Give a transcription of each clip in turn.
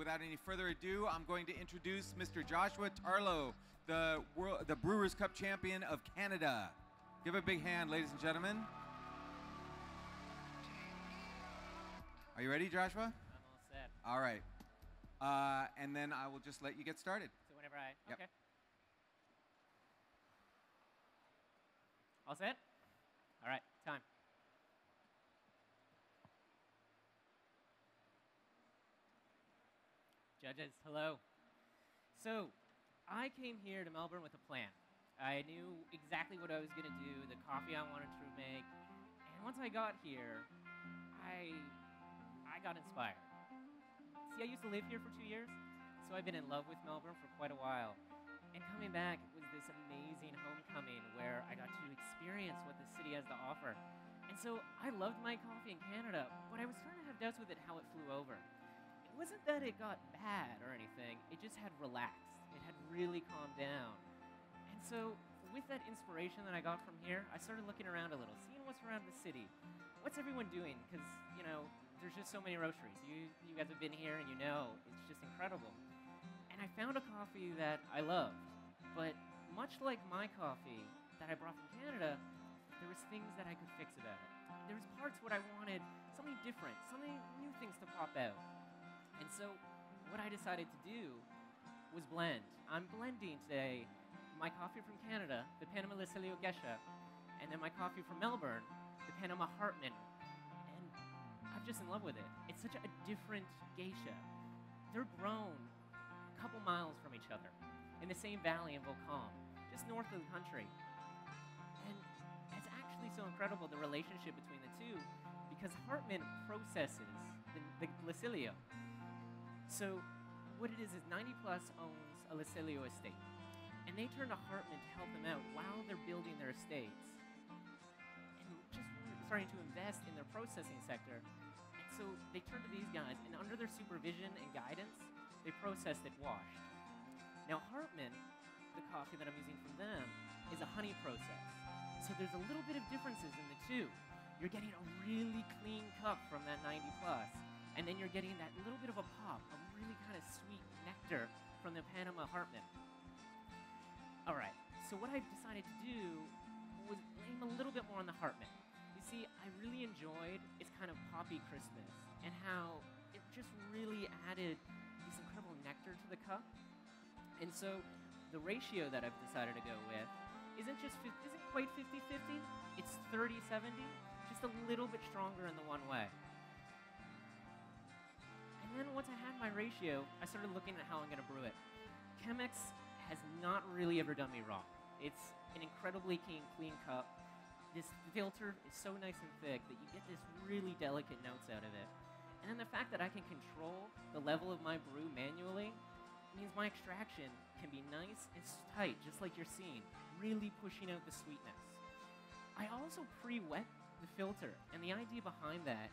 Without any further ado, I'm going to introduce Mr. Joshua Tarlo, the Brewers Cup champion of Canada. Give a big hand, ladies and gentlemen. Are you ready, Joshua? I'm all set. All right. And then I will just let you get started. So whenever I... Yep. Okay. All set? All right, time. Judges, hello. So, I came here to Melbourne with a plan. I knew exactly what I was going to do, the coffee I wanted to make, and once I got here, I got inspired. See, I used to live here for 2 years, so I've been in love with Melbourne for quite a while. And coming back was this amazing homecoming where I got to experience what the city has to offer. And so I loved my coffee in Canada, but I was starting to have doubts with it how it flew over. It wasn't that it got bad or anything, it just had relaxed. It had really calmed down. And so with that inspiration that I got from here, I started looking around a little, seeing what's around the city. What's everyone doing? Because, you know, there's just so many roasteries. You guys have been here and you know, it's just incredible. And I found a coffee that I loved. But much like my coffee that I brought from Canada, there was things that I could fix about it. There was parts what I wanted, something different, something new things to pop out. And so what I decided to do was blend. I'm blending today my coffee from Canada, the Panama Lucilio Geisha, and then my coffee from Melbourne, the Panama Hartman. And I'm just in love with it. It's such a different geisha. They're grown a couple miles from each other in the same valley in Volcom, just north of the country. And it's actually so incredible, the relationship between the two, because Hartman processes the Lucilio. So what it is 90 Plus owns a Lucilio estate. And they turn to Hartman to help them out while they're building their estates. And just starting to invest in their processing sector. And so they turn to these guys, and under their supervision and guidance, they processed it washed. Now Hartman, the coffee that I'm using from them, is a honey process. So there's a little bit of differences in the two. You're getting a really clean cup from that 90 Plus. And then you're getting that little bit of a pop, a really kind of sweet nectar from the Panama Hartman. All right, so what I decided to do was aim a little bit more on the Hartman. You see, I really enjoyed its kind of poppy crispness and how it just really added this incredible nectar to the cup. And so the ratio that I've decided to go with isn't quite 50-50, it's 30-70, just a little bit stronger in the one way. And then once I had my ratio, I started looking at how I'm gonna brew it. Chemex has not really ever done me wrong. It's an incredibly clean cup. This filter is so nice and thick that you get this really delicate notes out of it. And then the fact that I can control the level of my brew manually means my extraction can be nice and tight, just like you're seeing, really pushing out the sweetness. I also pre-wet the filter, and the idea behind that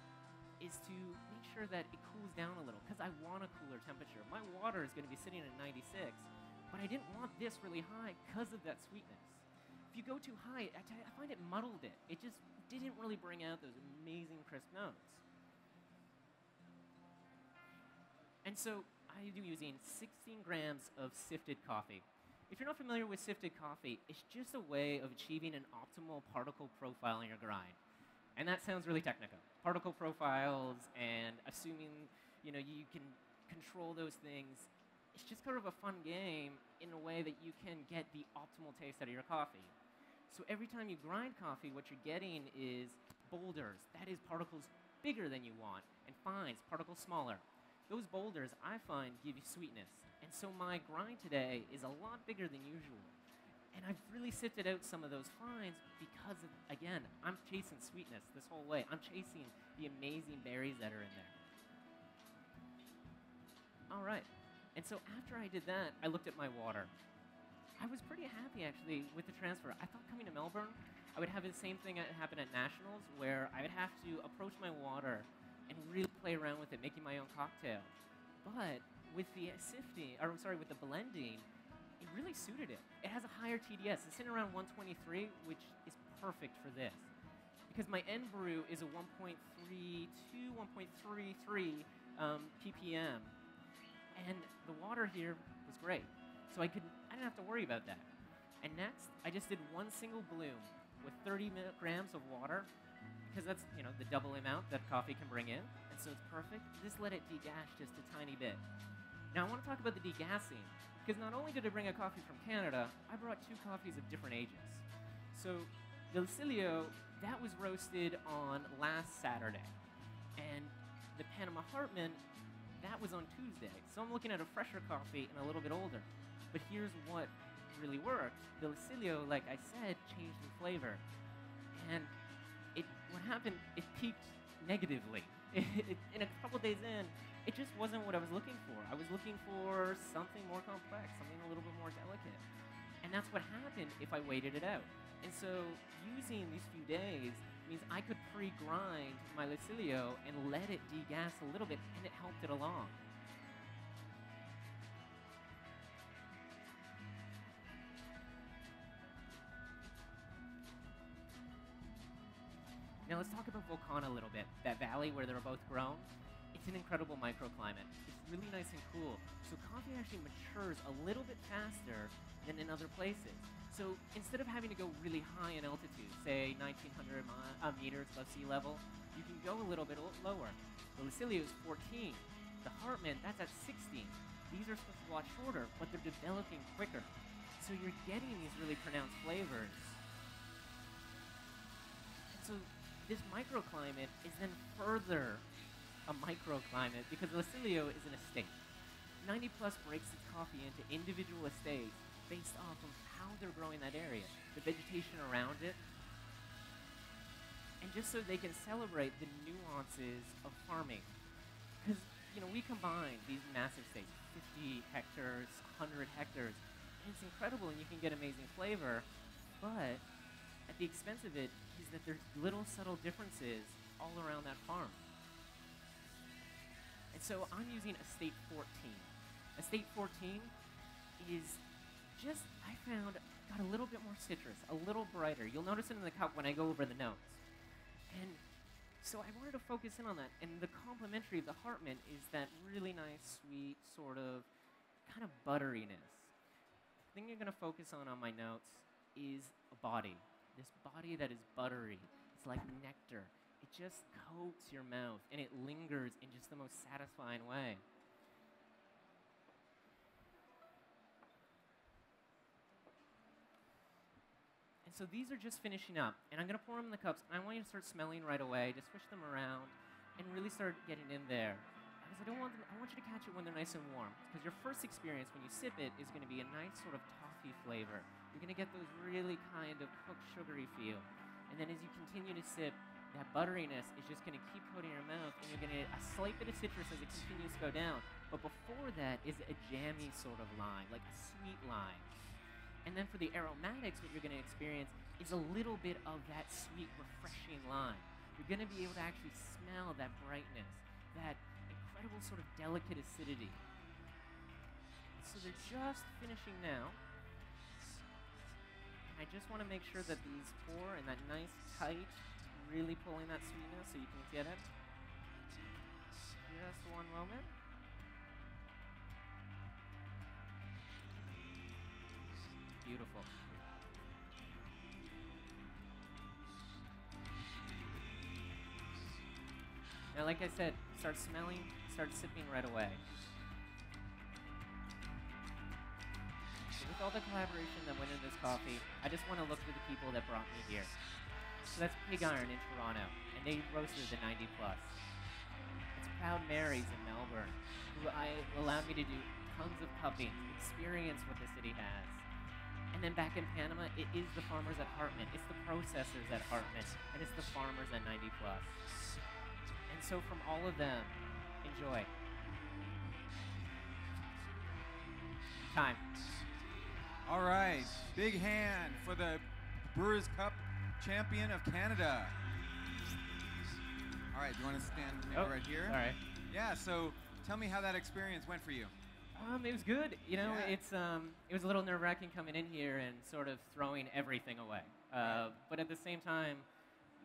is to make sure that it cools down a little, because I want a cooler temperature. My water is going to be sitting at 96, but I didn't want this really high because of that sweetness. If you go too high, I find it muddled it. It just didn't really bring out those amazing crisp notes. And so I'm using 16 grams of sifted coffee. If you're not familiar with sifted coffee, it's just a way of achieving an optimal particle profile in your grind. And that sounds really technical. Particle profiles and assuming you can control those things. It's just kind of a fun game in a way that you can get the optimal taste out of your coffee. So every time you grind coffee, what you're getting is boulders. That is particles bigger than you want, and fines, particles smaller. Those boulders, I find, give you sweetness. And so my grind today is a lot bigger than usual. And I've really sifted out some of those fines because, again, I'm chasing sweetness this whole way. I'm chasing the amazing berries that are in there. All right. And so after I did that, I looked at my water. I was pretty happy, actually, with the transfer. I thought coming to Melbourne, I would have the same thing that happened at Nationals, where I would have to approach my water and really play around with it, making my own cocktail. But with the with the blending, it really suited it. It has a higher TDS. It's sitting around 123, which is perfect for this. Because my end brew is a 1.32, 1.33 ppm. water here was great. So I didn't have to worry about that. And next, I just did one single bloom with 30 grams of water, because that's, the double amount that coffee can bring in, and so it's perfect. Just let it degass just a tiny bit. Now I want to talk about the degassing, because not only did I bring a coffee from Canada, I brought 2 coffees of different ages. So the Lucilio, that was roasted on last Saturday, and the Panama Hartman, that was on Tuesday. So I'm looking at a fresher coffee and a little bit older. But here's what really worked. The Lucilio, like I said, changed in flavor. And what happened, it peaked negatively. In a couple days in, it just wasn't what I was looking for. I was looking for something more complex, something a little bit more delicate. And that's what happened if I waited it out. And so using these few days means I could pre-grind my Lucilio and let it degas a little bit, and it helped it along. Now let's talk about Volcana a little bit. That valley where they're both grown, it's an incredible microclimate. It's really nice and cool. So coffee actually matures a little bit faster than in other places. So instead of having to go really high in altitude, say 1,900 meters above sea level, you can go a little bit lower. The Lucilio is 14. The Hartman, that's at 16. These are supposed to be a lot shorter, but they're developing quicker. So you're getting these really pronounced flavors. So this microclimate is then further a microclimate because Lucilio is an estate. 90 Plus breaks its coffee into individual estates based off of how they're growing that area, the vegetation around it, and just so they can celebrate the nuances of farming. Because, we combine these massive estates, 50 hectares, 100 hectares, and it's incredible and you can get amazing flavor, but at the expense of it is that there's little subtle differences all around that farm. And so I'm using Estate 14. Estate 14 is just, I found, got a little bit more citrus, a little brighter. You'll notice it in the cup when I go over the notes. And so I wanted to focus in on that. And the complementary of the Hartman is that really nice, sweet, sort of, kind of butteriness. The thing you're going to focus on my notes is a body. This body that is buttery. It's like nectar. It just coats your mouth, and it lingers in just the most satisfying way. And so these are just finishing up, and I'm going to pour them in the cups, and I want you to start smelling right away. Just swish them around, and really start getting in there. Because I want you to catch it when they're nice and warm. Because your first experience when you sip it is going to be a nice sort of toffee flavor. You're going to get those really kind of cooked sugary feel. And then as you continue to sip, that butteriness is just going to keep coating your mouth, and you're going to get a slight bit of citrus as it continues to go down. But before that is a jammy sort of lime, like a sweet lime. And then for the aromatics, what you're going to experience is a little bit of that sweet, refreshing lime. You're going to be able to actually smell that brightness, that incredible sort of delicate acidity. So they're just finishing now. I just want to make sure that these pour in that nice, tight, really pulling that sweetness so you can get it. Just one moment. Beautiful. Now, like I said, start smelling, start sipping right away. So with all the collaboration that went into this coffee, I just want to look to the people that brought me here. So that's Pig Iron in Toronto, and they roasted the 90 Plus. It's Proud Mary's in Melbourne, who allowed me to do tons of cupping, experience what the city has. And then back in Panama, it is the farmers at Hartman, it's the processors at Hartman, and it's the farmers at 90 Plus. And so from all of them, enjoy. Time. All right, big hand for the Brewers Cup champion of Canada. All right, do you want to stand maybe right here? All right. Yeah, so tell me how that experience went for you. It was good. Yeah. It was a little nerve-wracking coming in here and sort of throwing everything away. But at the same time,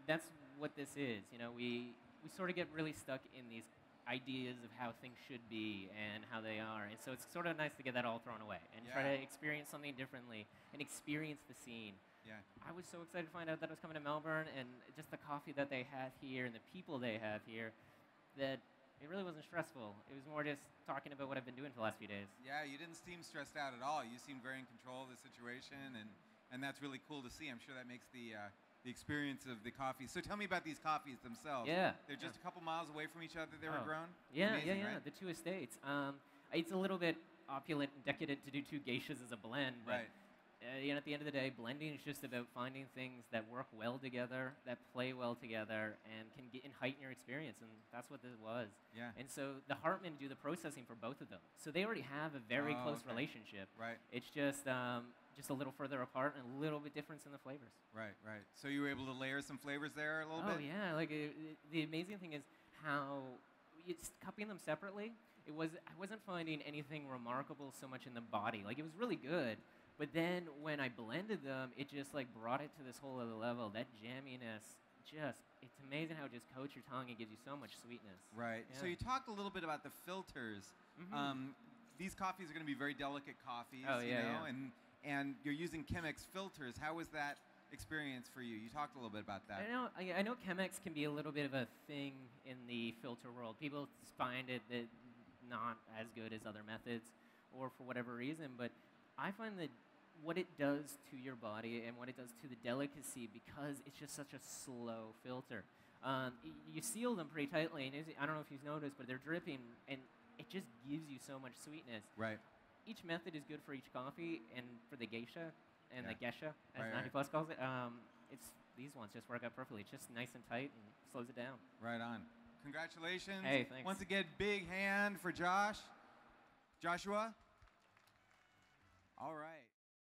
that's what this is. We sort of get really stuck in these ideas of how things should be and how they are. And so it's sort of nice to get that all thrown away and try to experience something differently and experience the scene. Yeah. I was so excited to find out that I was coming to Melbourne, and just the coffee that they have here and the people they have here, that it really wasn't stressful. It was more just talking about what I've been doing for the last few days. Yeah, you didn't seem stressed out at all. You seemed very in control of the situation, and that's really cool to see. I'm sure that makes the experience of the coffee. So tell me about these coffees themselves. Yeah. They're just a couple miles away from each other. They were grown. Yeah, Amazing, yeah. right? The two estates. It's a little bit opulent and decadent to do two geishas as a blend, but Right. At the end of the day, blending is just about finding things that work well together, that play well together, and can get and heighten your experience, and that's what this was. Yeah. And so the Hartman do the processing for both of them, so they already have a very close relationship. Right. It's just a little further apart and a little bit difference in the flavors. Right. Right. So you were able to layer some flavors there a little bit. Oh yeah, like the amazing thing is how it's cupping them separately. I wasn't finding anything remarkable so much in the body. Like, it was really good, but then when I blended them, it just like brought it to this whole other level. That jamminess, it's amazing how it just coats your tongue and gives you so much sweetness. Right. Yeah. So you talked a little bit about the filters. These coffees are going to be very delicate coffees. Oh, yeah, you know, yeah. and you're using Chemex filters. How was that experience for you? You talked a little bit about that. I know Chemex can be a little bit of a thing in the filter world. People find it that not as good as other methods, or for whatever reason. But I find that what it does to your body and what it does to the delicacy, because it's just such a slow filter. You seal them pretty tightly, and I don't know if you've noticed, but they're dripping, and it just gives you so much sweetness. Right. Each method is good for each coffee, and for the geisha and the gesha, as Right, 90 Plus calls it, these ones just work out perfectly. It's just nice and tight and slows it down. Right on. Congratulations. Hey, thanks. Once again, big hand for Joshua.